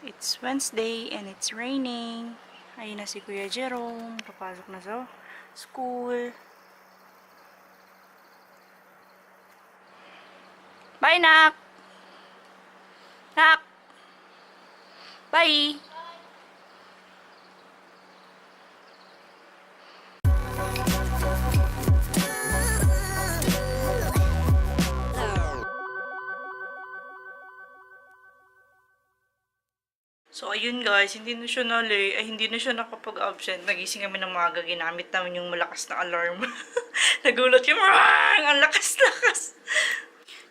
It's Wednesday and it's raining. Ayun na si Kuya Jerome. Papasok na sa school. Bye, Nak! Nak! Bye! So, ayun guys, hindi na siya nakapag-absent. Nagising kami ng maaga, ginamit namin yung malakas na alarm. Nagulat yung, ang lakas-lakas.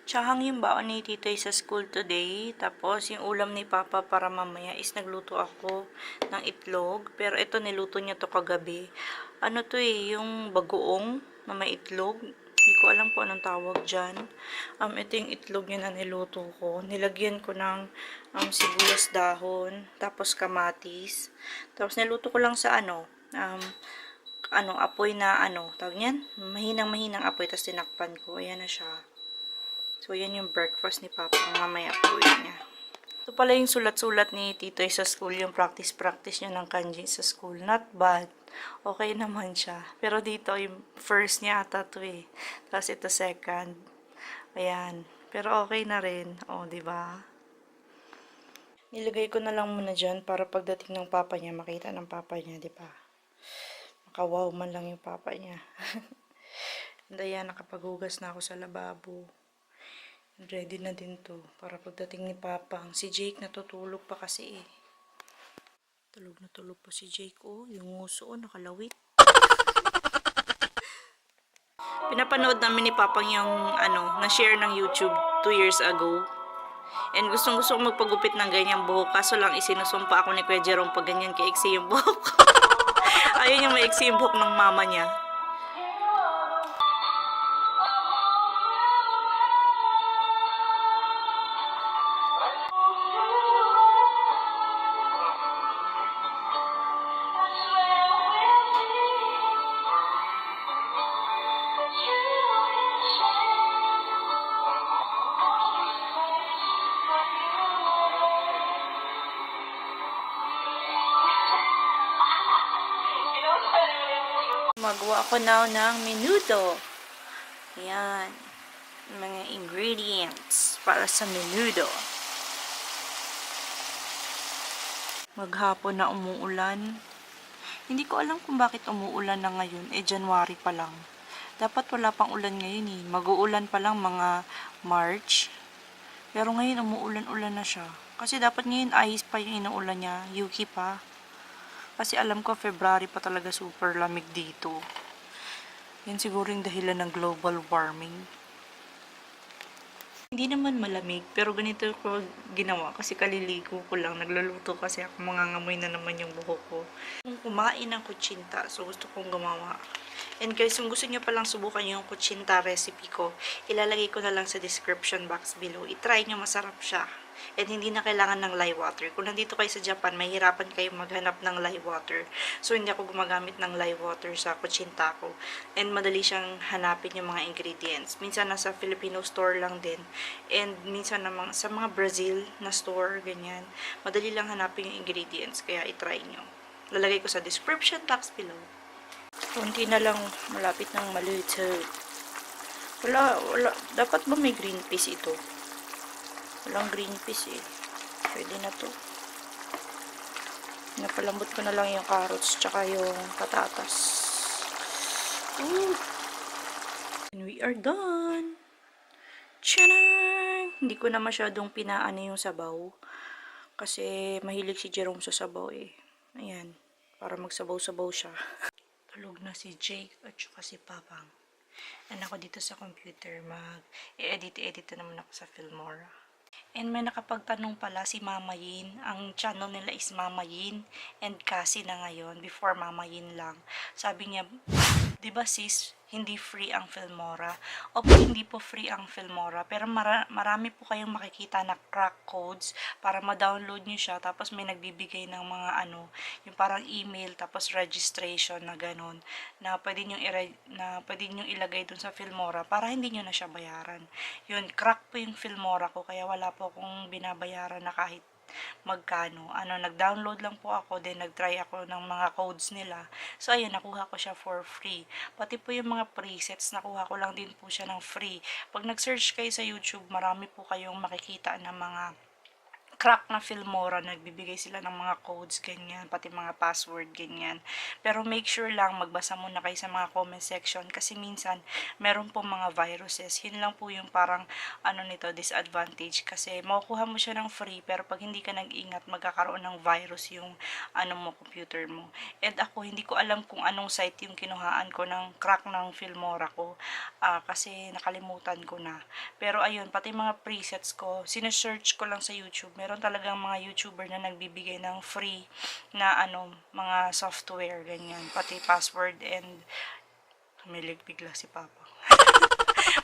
Tsahang yung baon ni Titoy sa school today. Tapos, yung ulam ni Papa para mamaya is nagluto ako ng itlog. Pero ito, niluto niya to kagabi. Ano to yung bagoong na may itlog. Hindi ko alam po anong tawag dyan. Ito yung itlog niya na niluto ko. Nilagyan ko ng sibuyas dahon, tapos kamatis. Tapos niluto ko lang sa apoy na tawag niyan? Mahinang apoy, tapos tinakpan ko. Ayan na siya. So, yan yung breakfast ni Papa. Mamaya po yun niya. Ito pala yung sulat-sulat ni Titoy sa school. Yung practice niya ng kanji sa school. Not bad. Okay naman siya. Pero dito, yung first niya ata to Tapos ito second. Ayan. Pero okay na rin. O, diba? Nilagay ko na lang muna dyan para pagdating ng papa niya, makita ng papa niya, diba? Makawaw man lang yung papa niya. And ayan, nakapaghugas na ako sa lababo. Ready na din to para pagdating ni Papa. Si Jake natutulog pa kasi Tulog na tulog pa si Jake. Yung nguso nakalawit. Pinapanood namin ni Papa yung na-share ng YouTube 2 years ago. And gustong ko magpagupit ng ganyang buhok. Kaso lang isinusumpa ako ni Kuya Jerome pag ganyan kaiksi yung buhok. Ayun yung maiksi yung buhok ng mama niya. Magawa ako now ng menudo. Ayan. Mga ingredients para sa menudo. Maghapon na umuulan. Hindi ko alam kung bakit umuulan na ngayon. January pa lang. Dapat wala pang ulan ngayon Mag-uulan pa lang mga March. Pero ngayon umuulan-ulan na siya. Kasi dapat ngayon ice pa yung inuulan niya. Yuki pa. Kasi alam ko, February pa talaga super lamig dito. Yan siguro yung dahilan ng global warming. Hindi naman malamig, pero ganito ko ginawa kasi kaliligo ko lang. Nagluluto kasi ako, mangangamoy na naman yung buhok ko. Kung kumain ng kutsinta, so gusto kong gumawa. And guys, kung gusto nyo palang subukan yung kutsinta recipe ko, ilalagay ko na lang sa description box below. I-try nyo, masarap siya. And hindi na kailangan ng lye water. Kung nandito kayo sa Japan, mahirapan kayo maghanap ng lye water. So, hindi ako gumagamit ng lye water sa kutsinta ko. And madali siyang hanapin yung mga ingredients. Minsan nasa Filipino store lang din. And minsan namang sa mga Brazil na store, ganyan. Madali lang hanapin yung ingredients. Kaya i-try nyo. Lalagay ko sa description box below. Kunti na lang, malapit ng malito. Wala. Dapat ba may green peas ito? Walang green peas Pwede na to. Napalambot ko na lang yung carrots tsaka yung patatas. And we are done. Tchanan! Hindi ko na masyadong pinaano yung sabaw. Kasi mahilig si Jerome sa sabaw Ayan. Para magsabaw-sabaw siya. Tulog na si Jake at saka si Papang. And ako dito sa computer mag-edit na naman ako sa Filmora. And may nakapagtanong pala si Mama Yin. Ang channel nila is Mama Yin and Cassie na ngayon. Before Mama Yin lang. Sabi niya, diba sis, hindi free ang Filmora. Opo, hindi po free ang Filmora, pero marami po kayong makikita na crack codes para ma-download nyo siya, tapos may nagbibigay ng mga yung parang email, tapos registration na ganun, na pwede nyo ilagay dun sa Filmora para hindi nyo na siya bayaran. Yun, crack po yung Filmora ko, kaya wala po akong binabayaran na kahit magkano. Nag-download lang po ako, then nag-try ako ng mga codes nila. So, ayun, nakuha ko siya for free. Pati po yung mga presets, nakuha ko lang din po siya ng free. Pag nag-search kayo sa YouTube, marami po kayong makikita ng mga crack na Filmora, nagbibigay sila ng mga codes, ganyan, pati mga password, ganyan. Pero make sure lang, magbasa muna kayo sa mga comment section, kasi minsan, meron po mga viruses. Yun lang po yung parang, disadvantage, kasi makukuha mo siya ng free, pero pag hindi ka nag-ingat, magkakaroon ng virus yung, computer mo. And ako, hindi ko alam kung anong site yung kinuhaan ko ng crack ng Filmora ko, kasi nakalimutan ko na. Pero ayun, pati mga presets ko, sinesearch ko lang sa YouTube. Meron talagang mga YouTuber na nagbibigay ng free na mga software, ganyan. Pati password and humilig bigla si Papa.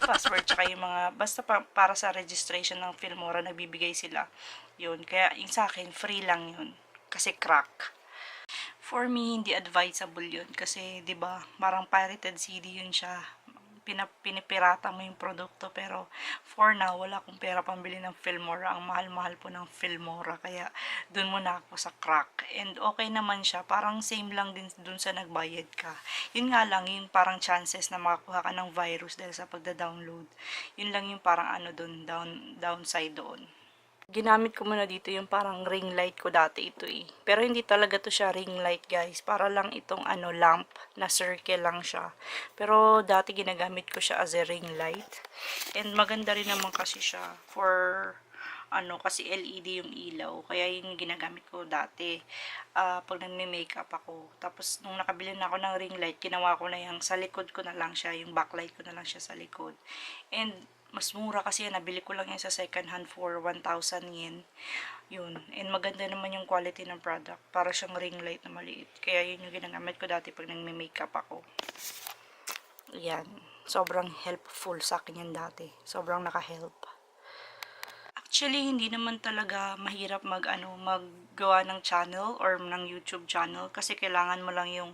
Password, tsaka yung mga, basta para sa registration ng Filmora, nagbibigay sila. Yun, kaya yung sa akin, free lang yun. Kasi crack. For me, hindi advisable yun. Kasi, di ba parang pirated CD yun siya. Pinipirata mo yung produkto, pero for now, wala akong pera pambili ng Filmora. Ang mahal-mahal po ng Filmora, kaya dun muna ako sa crack. And okay naman siya, parang same lang din dun sa nagbayad ka. Yun nga lang, yung parang chances na makakuha ka ng virus dahil sa pagda-download. Yun lang yung parang downside doon. Ginamit ko muna dito yung parang ring light ko dati ito eh. Pero hindi talaga to siya ring light, guys. Para lang itong lamp na circle lang siya. Pero dati ginagamit ko siya as a ring light. And maganda rin naman kasi siya for kasi LED yung ilaw. Kaya yun yung ginagamit ko dati pag nagme-makeup ako. Tapos nung nakabili na ako ng ring light, ginawa ko na yung sa likod ko na lang siya, yung backlight ko na lang siya sa likod. And mas mura kasi yan, nabili ko lang yan sa second hand for 1,000 yen. Yun. And maganda naman yung quality ng product. Para siyang ring light na maliit. Kaya yun yung ginagamit ko dati pag nagme-makeup ako. Yan. Sobrang helpful sa akin yan dati. Sobrang naka-help. Actually, hindi naman talaga mahirap maggawa ng channel or ng YouTube channel, kasi kailangan mo lang yung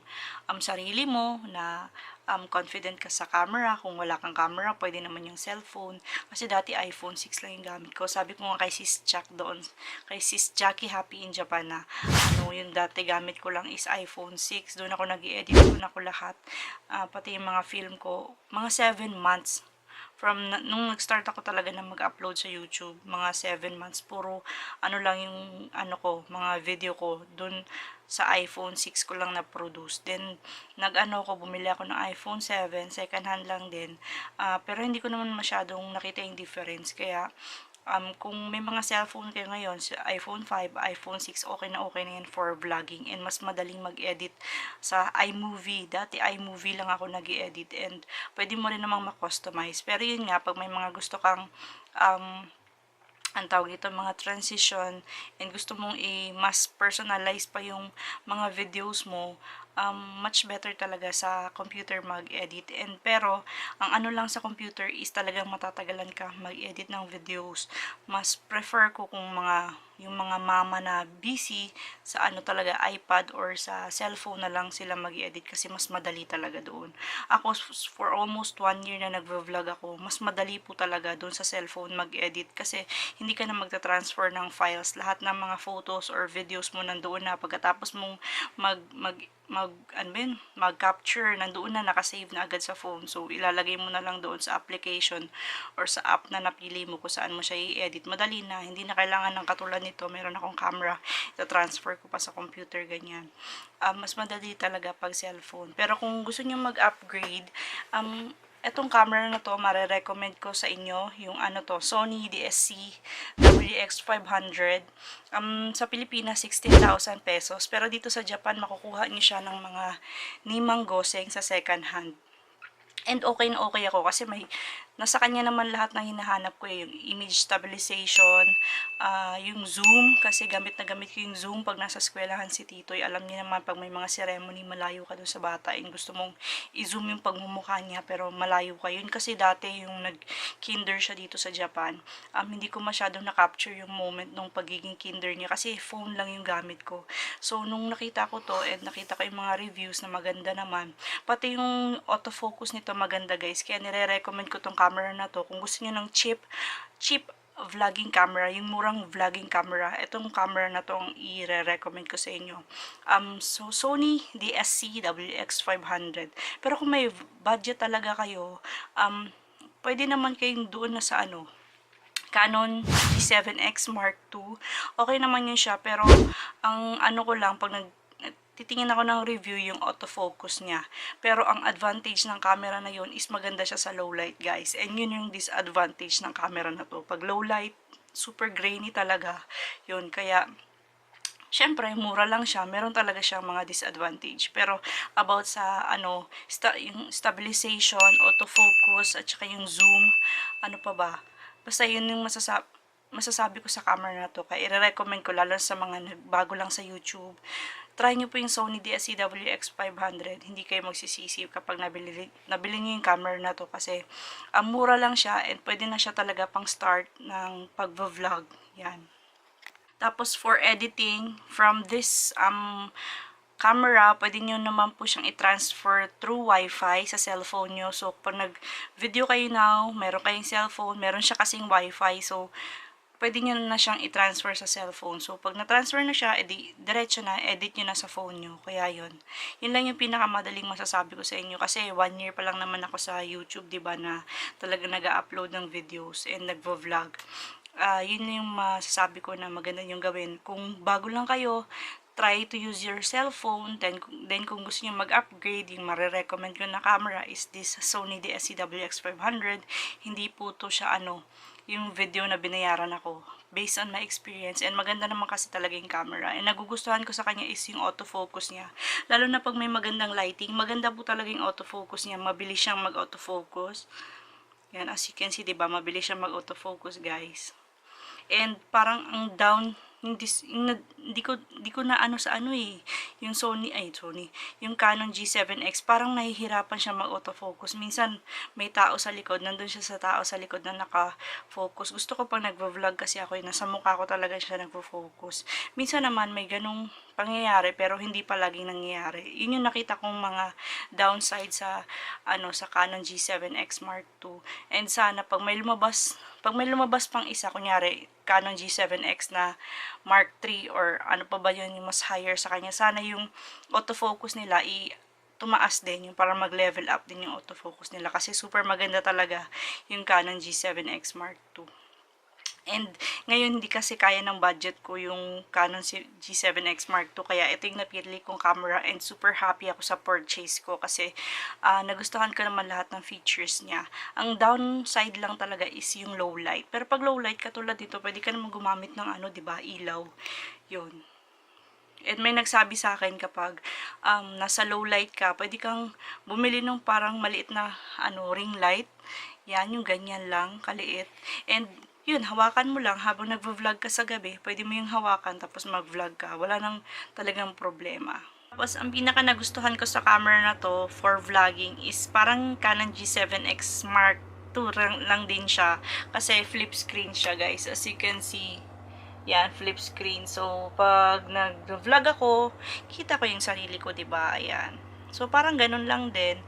sarili mo na confident ka sa camera. Kung wala kang camera, pwede naman yung cellphone. Kasi dati iPhone 6 lang yung gamit ko. Sabi ko nga kay Sis Jack doon, kay Sis Jackie Happy in Japan, na yung dati gamit ko lang is iPhone 6. Doon ako nag-i-edit, doon ako lahat. Pati yung mga film ko, mga 7 months. Nung nag-start ako talaga na mag-upload sa YouTube, mga 7 months, puro lang yung mga video ko, dun sa iPhone 6 ko lang na-produce. Then, bumili ako ng iPhone 7, second hand lang din. Pero hindi ko naman masyadong nakita yung difference, kaya kung may mga cellphone kayo ngayon, iPhone 5, iPhone 6, okay na yan for vlogging, and mas madaling mag-edit sa iMovie. Dati iMovie lang ako nag-edit, and pwede mo rin namang ma-customize. Pero yun nga, pag may mga gusto kang ang tawag ito, mga transition, and gusto mong mas personalize pa yung mga videos mo, much better talaga sa computer mag-edit. Pero ang lang sa computer is talagang matatagalan ka mag-edit ng videos. Mas prefer ko kung yung mga mama na busy sa talaga iPad or sa cellphone na lang sila mag-edit, kasi mas madali talaga doon. Ako for almost 1 year na nagvo-vlog ako, mas madali po talaga doon sa cellphone mag-edit, kasi hindi ka na magta-transfer ng files. Lahat ng mga photos or videos mo nandoon na. Pagkatapos mong mag-capture, nandoon na, nakasave na agad sa phone. So, ilalagay mo na lang doon sa application or sa app na napili mo kung saan mo siya i-edit. Madali na, hindi na kailangan ng katulad nito. Meron akong camera, ita-transfer ko pa sa computer, ganyan. Mas madali talaga pag cellphone. Pero kung gusto niyo mag-upgrade, etong camera na to, mare-recommend ko sa inyo yung Sony DSC WX500. Sa Pilipinas, 16,000 pesos. Pero dito sa Japan, makukuha niyo siya ng mga nimang goseng sa second hand. And okay na okay ako, kasi may nasa kanya naman lahat ng hinahanap ko yung image stabilization, yung zoom, kasi gamit na gamit ko yung zoom pag nasa eskwelahan si Titoy. Alam niyo naman pag may mga ceremony, malayo ka dun sa bata and gusto mong i-zoom yung pagmumukha niya pero malayo ka. Yun kasi dati yung nag-kinder siya dito sa Japan. Hindi ko masyadong na-capture yung moment nung pagiging kinder niya kasi phone lang yung gamit ko. So, nung nakita ko to and nakita ko yung mga reviews na maganda naman, pati yung autofocus nito maganda guys. Kaya nire-recommend ko tong camera na to. Kung gusto niyo ng cheap vlogging camera, yung murang vlogging camera, itong camera na to ang i-recommend ko sa inyo. So, Sony DSC-WX500. Pero kung may budget talaga kayo, pwede naman kayong doon na sa Canon G7X Mark II. Okay naman yun siya, pero ang ko lang, pag titingin ako ng review yung autofocus niya. Pero ang advantage ng camera na yun is maganda siya sa low light guys. And yun yung disadvantage ng camera na to. Pag low light, super grainy talaga. Yun, kaya syempre, mura lang siya. Meron talaga siyang mga disadvantage. Pero about sa yung stabilization, autofocus, at saka yung zoom, ano pa ba? Basta yun yung masasabi ko sa camera na to. Kaya i-recommend ko lalo sa mga bago lang sa YouTube. Try nyo po yung Sony DSC-WX500. Hindi kayo magsisisi kapag nabili nyo yung camera na to kasi mura lang siya and pwede na siya talaga pang start ng pag-vlog. Yan. Tapos for editing, from this camera, pwede nyo naman po siyang i-transfer through Wi-Fi sa cellphone nyo. So, pag nag-video kayo now, meron kayong cellphone, meron siya kasing Wi-Fi. So, pwede nyo na siyang i-transfer sa cellphone. So, pag na-transfer na siya, diretso na, edit nyo na sa phone nyo. Kaya yun. Yun lang yung pinakamadaling masasabi ko sa inyo. Kasi 1 year pa lang naman ako sa YouTube, diba, na talaga nag-upload ng videos and nagvo-vlog. Yun yung masasabi ko na maganda yung gawin. Kung bago lang kayo, try to use your cellphone. Then kung gusto niyo mag-upgrade, yung marirecommend ko na camera is this Sony DSC-WX500. Hindi po to siya yung video na binayaran ako based on my experience, and maganda naman kasi talaga yung camera, and nagugustuhan ko sa kanya is yung autofocus niya, lalo na pag may magandang lighting. Maganda po talaga yung autofocus niya, mabilis siyang mag-autofocus. Yan, as you can see, diba, mabilis siyang mag-autofocus guys, and parang ang down hindi ko na yung yung Canon G7X, parang nahihirapan siya mag-autofocus. Minsan may tao sa likod, nandun siya sa tao sa likod na naka-focus. Gusto ko pag nagvo-vlog kasi ako, nasa mukha ko talaga siya nagfo-focus. Minsan naman may ganung pangyayari pero hindi pa laging nangyayari. Yun yung nakita kong mga downside sa sa Canon G7X Mark II. And sana pag may lumabas pang isa, kunyari Canon G7X na Mark III or ano pa ba yun, yung mas higher sa kanya, sana yung autofocus nila tumaas din, yung para mag-level up din yung autofocus nila, kasi super maganda talaga yung Canon G7X Mark II. And ngayon hindi kasi kaya ng budget ko yung Canon G7X Mark II, kaya ito yung napili kong camera, and super happy ako sa purchase ko kasi nagustuhan ko naman lahat ng features niya. Ang downside lang talaga is yung low light, pero pag low light katulad dito, pwede ka naman gumamit ng diba, ilaw. Yun. And may nagsabi sa akin kapag nasa low light ka, pwede kang bumili ng parang maliit na ring light. Yan, yung ganyan lang, kaliit. And yun, hawakan mo lang habang nagvo-vlog ka sa gabi. Pwede mo yung hawakan tapos mag-vlog ka. Wala nang talagang problema. Tapos, ang pinaka nagustuhan ko sa camera na to for vlogging is parang Canon G7X Mark II lang din siya. Kasi flip screen siya guys. As you can see, yan, flip screen. So, pag nag-vlog ako, kita ko yung sarili ko, diba? Ayan. So, parang ganun lang din.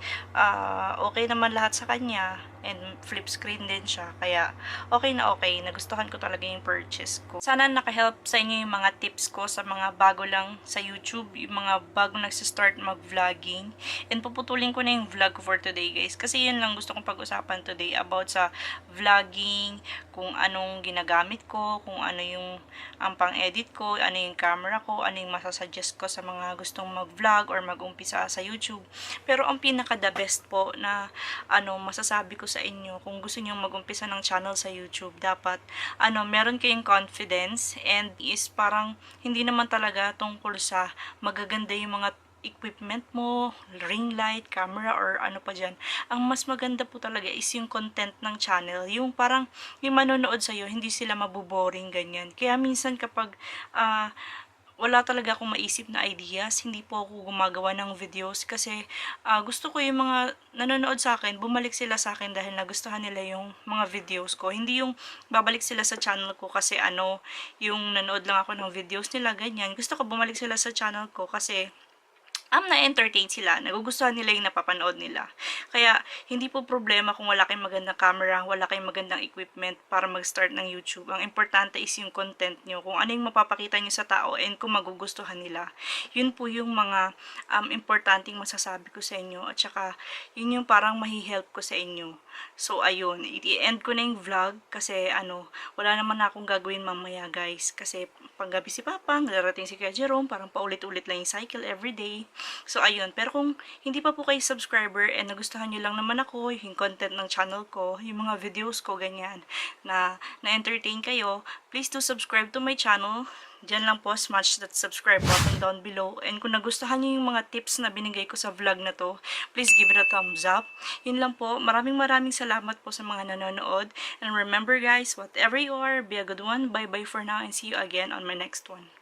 Okay naman lahat sa kanya. And flip screen din siya. Kaya, okay na okay. Nagustuhan ko talaga yung purchase ko. Sana naka-help sa inyo yung mga tips ko sa mga bago lang sa YouTube. Yung mga bago nagsistart mag-vlogging. And puputulin ko na yung vlog for today, guys. Kasi yun lang gusto kong pag-usapan today about sa vlogging, kung anong ginagamit ko, kung ano yung pang-edit ko, ano yung camera ko, ano yung masasuggest ko sa mga gustong mag-vlog or mag-umpisa sa YouTube. Pero ang pinaka-the best po na masasabi ko sa inyo, kung gusto niyo mag-umpisa ng channel sa YouTube, dapat meron kayong confidence, and is parang hindi naman talaga tungkol sa magaganda yung mga equipment mo, ring light, camera, or ano pa dyan. Ang mas maganda po talaga is yung content ng channel. Yung parang yung manonood sa'yo, hindi sila maboboring, ganyan. Kaya minsan kapag wala talaga akong maisip na ideas, hindi po ako gumagawa ng videos kasi gusto ko yung mga nanonood sa akin, bumalik sila sa akin dahil nagustuhan nila yung mga videos ko. Hindi yung babalik sila sa channel ko kasi yung nanood lang ako ng videos nila, ganyan. Gusto ko bumalik sila sa channel ko kasi na-entertain sila, nagugustuhan nila yung napapanood nila. Kaya, hindi po problema kung wala kayong magandang camera, wala kayong magandang equipment para mag-start ng YouTube. Ang importante is yung content nyo, kung ano yung mapapakita nyo sa tao and kung magugustuhan nila. Yun po yung mga importanteng masasabi ko sa inyo at saka yun yung parang mahihelp ko sa inyo. So, ayun, i-end ko na yung vlog kasi wala naman na akong gagawin mamaya guys kasi panggabi si Papa, darating si Kuya Jerome, parang paulit-ulit lang yung cycle everyday. So, ayun. Pero kung hindi pa po kayo subscriber and nagustuhan nyo lang naman ako, yung content ng channel ko, yung mga videos ko, ganyan, na-entertain kayo, please do subscribe to my channel. Diyan lang po, smash that subscribe button down below. And kung nagustuhan nyo yung mga tips na binigay ko sa vlog na to, please give it a thumbs up. Yun lang po. Maraming salamat po sa mga nanonood. And remember guys, whatever you are, be a good one. Bye-bye for now and see you again on my next one.